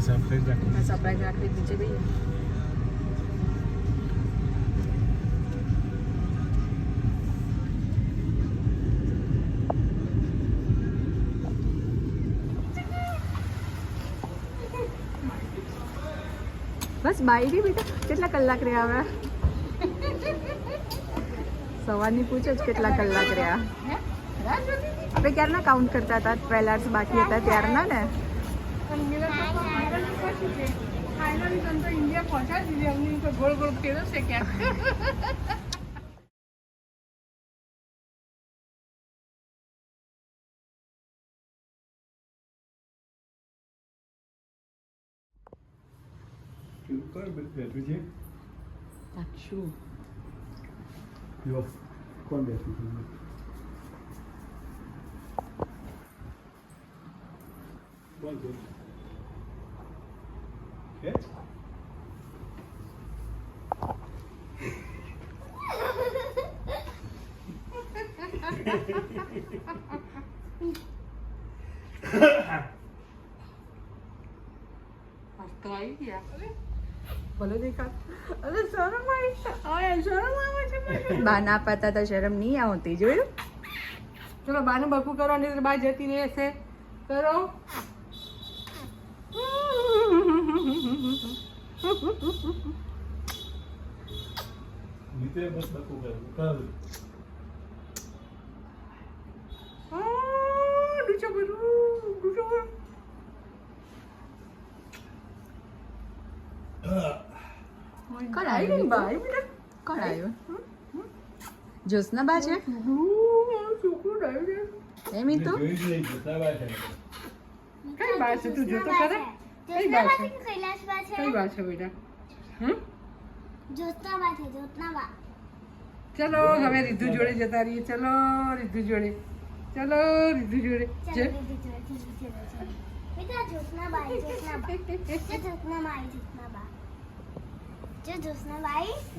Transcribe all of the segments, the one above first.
Surprise રાખી દીધી ભૈયા. બસ બાઈ ગઈ બેટા. કેટલા કલાક રહ્યા હવે? સવારની પૂછો જ કેટલા કલાક રહ્યા. આપણે ક્યારના કાઉન્ટ કરતા હતા? 12 hours બાકી હતા ત્યારના ને. ઇન્ડિયા પહોંચાડી દીધી. ગોળ ગોળ ફેરો છે ક્યાંક. કોણ બેઠું છે? બોલ બોલ. ભલે દેખાત. અરે શરમ આવી. શરમ આવે છે. બા ના પાતા તો શરમ નહીં આવતી. જોયું? ચલો બાનું બકું કરો ને બા જતી રહેશે. કરો. નીચે બસ બકું કર. ડૂચો કરું. ડૂચો કરું. કોણ આવ્યું? બા આવ્યું બેટા. કોણ આવ્યું? જ્યોત્સના બા છે. છોકરું આવ્યું છે. એમ તો કઈ બા છે? તું જોતો ખરા? કઈ બા છે? કઈ બા છે બેટા? ચલો હવે રીધુ જોડે જતા રહીએ. ચલો રીધુ જોડે. ચલો રીધુ જોડે.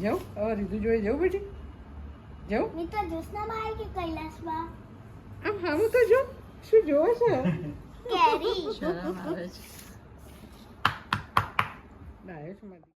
જાઉં હવે રીધુ જોડે જવું બેટી. જાઉં આમ હાવું તો જો. શું જોવે છે? ડાયરેક્ટ